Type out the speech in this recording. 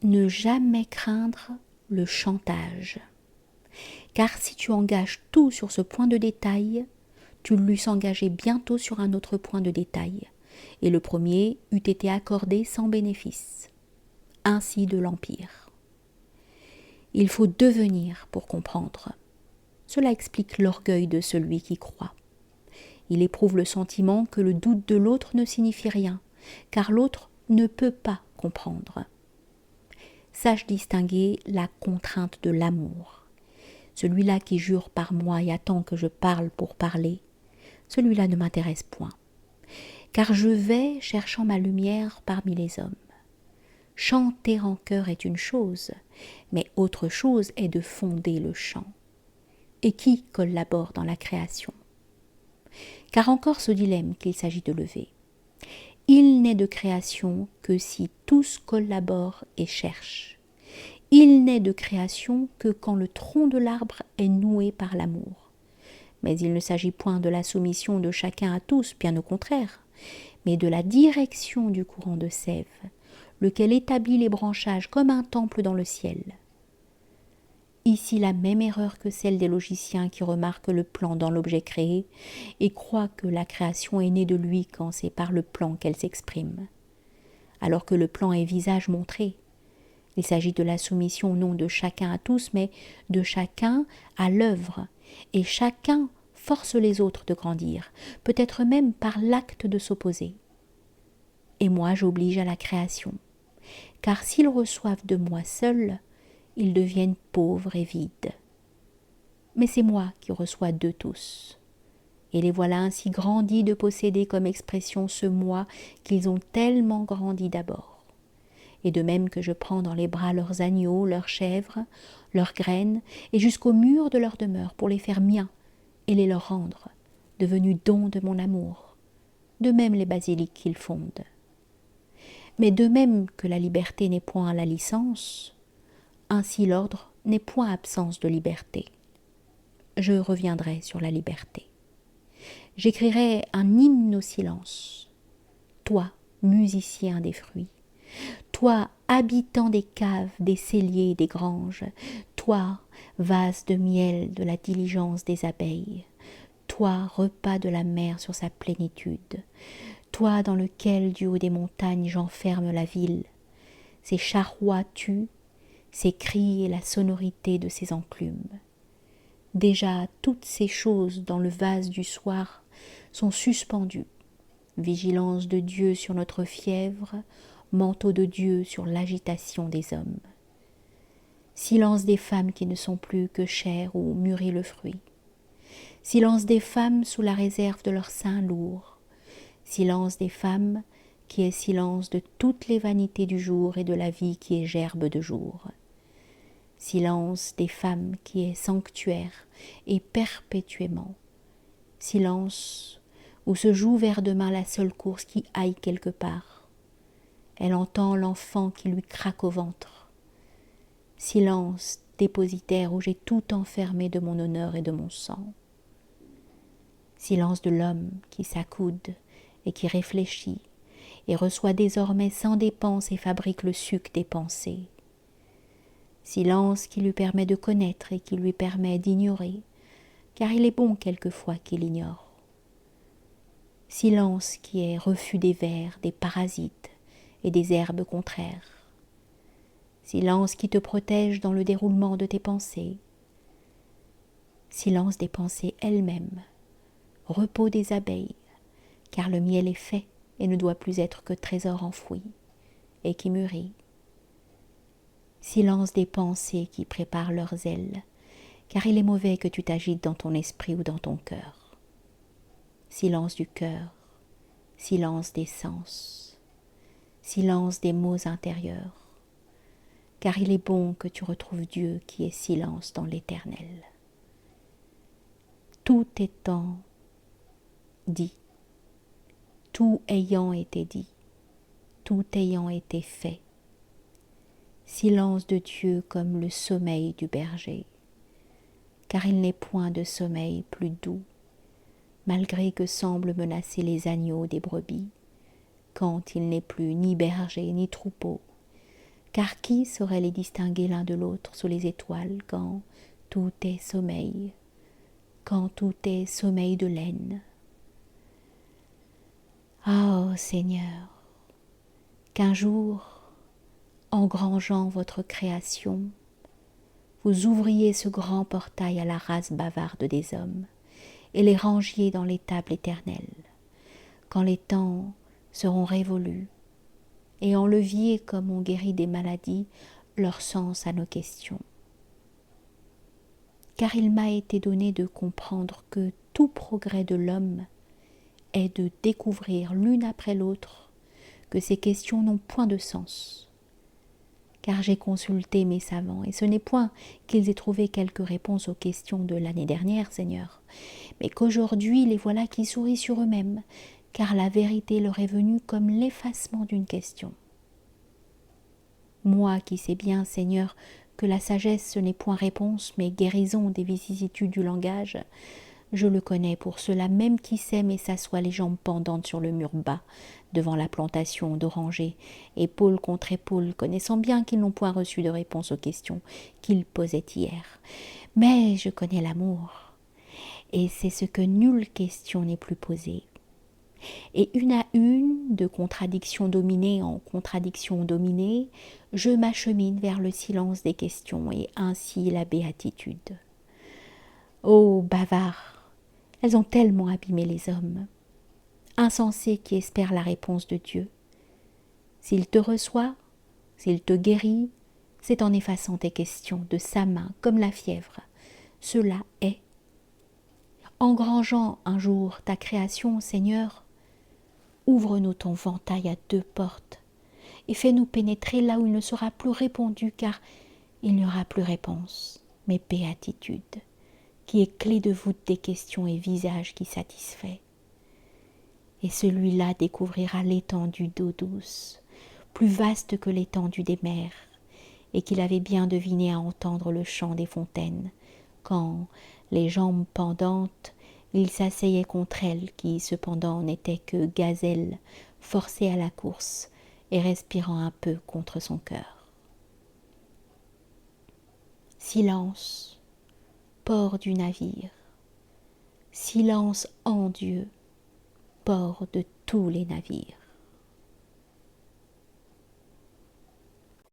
Ne jamais craindre le chantage. Car si tu engages tout sur ce point de détail, tu l'eusses engagé bientôt sur un autre point de détail, et le premier eût été accordé sans bénéfice. Ainsi de l'Empire. Il faut devenir pour comprendre. Cela explique l'orgueil de celui qui croit. Il éprouve le sentiment que le doute de l'autre ne signifie rien, car l'autre ne peut pas comprendre. Sache distinguer la contrainte de l'amour. Celui-là qui jure par moi et attend que je parle pour parler, celui-là ne m'intéresse point. Car je vais cherchant ma lumière parmi les hommes. Chanter en chœur est une chose, mais autre chose est de fonder le chant. Et qui collabore dans la création? Car encore ce dilemme qu'il s'agit de lever. Il n'est de création que si tous collaborent et cherchent. Il n'est de création que quand le tronc de l'arbre est noué par l'amour. Mais il ne s'agit point de la soumission de chacun à tous, bien au contraire, mais de la direction du courant de sève, lequel établit les branchages comme un temple dans le ciel. Ici la même erreur que celle des logiciens qui remarquent le plan dans l'objet créé et croient que la création est née de lui quand c'est par le plan qu'elle s'exprime. Alors que le plan est visage montré. Il s'agit de la soumission non de chacun à tous, mais de chacun à l'œuvre, et chacun force les autres de grandir, peut-être même par l'acte de s'opposer. Et moi j'oblige à la création, car s'ils reçoivent de moi seul, ils deviennent pauvres et vides. Mais c'est moi qui reçois d'eux tous. Et les voilà ainsi grandis de posséder comme expression ce moi qu'ils ont tellement grandi d'abord. Et de même que je prends dans les bras leurs agneaux, leurs chèvres, leurs graines, et jusqu'au mur de leur demeure pour les faire miens et les leur rendre, devenus dons de mon amour, de même les basiliques qu'ils fondent. Mais de même que la liberté n'est point la licence, ainsi l'ordre n'est point absence de liberté. Je reviendrai sur la liberté. J'écrirai un hymne au silence. Toi, musicien des fruits, toi, habitant des caves, des celliers, des granges, toi, vase de miel de la diligence des abeilles, toi, repas de la mer sur sa plénitude, toi dans lequel du haut des montagnes j'enferme la ville, ses charrois tuent, ses cris et la sonorité de ses enclumes. Déjà toutes ces choses dans le vase du soir sont suspendues, vigilance de Dieu sur notre fièvre, manteau de Dieu sur l'agitation des hommes. Silence des femmes qui ne sont plus que chair où mûrit le fruit. Silence des femmes sous la réserve de leur sein lourd. Silence des femmes qui est silence de toutes les vanités du jour et de la vie qui est gerbe de jour. Silence des femmes qui est sanctuaire et perpétuellement. Silence où se joue vers demain la seule course qui aille quelque part. Elle entend l'enfant qui lui craque au ventre. Silence dépositaire où j'ai tout enfermé de mon honneur et de mon sang. Silence de l'homme qui s'accoude et qui réfléchit et reçoit désormais sans dépense et fabrique le suc des pensées. Silence qui lui permet de connaître et qui lui permet d'ignorer, car il est bon quelquefois qu'il ignore. Silence qui est refus des vers, des parasites et des herbes contraires. Silence qui te protège dans le déroulement de tes pensées. Silence des pensées elles-mêmes, repos des abeilles, car le miel est fait et ne doit plus être que trésor enfoui et qui mûrit. Silence des pensées qui préparent leurs ailes, car il est mauvais que tu t'agites dans ton esprit ou dans ton cœur. Silence du cœur, silence des sens, silence des mots intérieurs, car il est bon que tu retrouves Dieu qui est silence dans l'éternel. Tout étant dit, tout ayant été dit, tout ayant été fait, silence de Dieu comme le sommeil du berger, car il n'est point de sommeil plus doux, malgré que semblent menacer les agneaux des brebis, quand il n'est plus ni berger ni troupeau, car qui saurait les distinguer l'un de l'autre sous les étoiles quand tout est sommeil, quand tout est sommeil de laine. Ah, ô Seigneur, qu'un jour, engrangeant votre création, vous ouvriez ce grand portail à la race bavarde des hommes et les rangiez dans l'étable éternelle, quand les temps seront révolus, et enleviez, comme on guérit des maladies, leur sens à nos questions. Car il m'a été donné de comprendre que tout progrès de l'homme est de découvrir l'une après l'autre que ces questions n'ont point de sens. Car j'ai consulté mes savants, et ce n'est point qu'ils aient trouvé quelques réponses aux questions de l'année dernière, Seigneur, mais qu'aujourd'hui les voilà qui sourient sur eux-mêmes, car la vérité leur est venue comme l'effacement d'une question. Moi qui sais bien, Seigneur, que la sagesse ce n'est point réponse, mais guérison des vicissitudes du langage, je le connais pour ceux-là même qui s'aiment et s'assoient les jambes pendantes sur le mur bas, devant la plantation d'orangers, épaule contre épaule, connaissant bien qu'ils n'ont point reçu de réponse aux questions qu'ils posaient hier. Mais je connais l'amour, et c'est ce que nulle question n'est plus posée. Et une à une, de contradiction dominée en contradiction dominée, je m'achemine vers le silence des questions et ainsi la béatitude. Ô bavards, elles ont tellement abîmé les hommes, insensés qui espèrent la réponse de Dieu. S'il te reçoit, s'il te guérit, c'est en effaçant tes questions de sa main comme la fièvre. Cela est. Engrangeant un jour ta création, Seigneur, ouvre-nous ton ventail à deux portes et fais-nous pénétrer là où il ne sera plus répondu, car il n'y aura plus réponse, mais béatitude, qui est clé de voûte des questions et visage qui satisfait. Et celui-là découvrira l'étendue d'eau douce, plus vaste que l'étendue des mers, et qu'il avait bien deviné à entendre le chant des fontaines, quand, les jambes pendantes, il s'asseyait contre elles, qui cependant n'étaient que gazelles, forcées à la course, et respirant un peu contre son cœur. Silence, port du navire, silence en Dieu, port de tous les navires.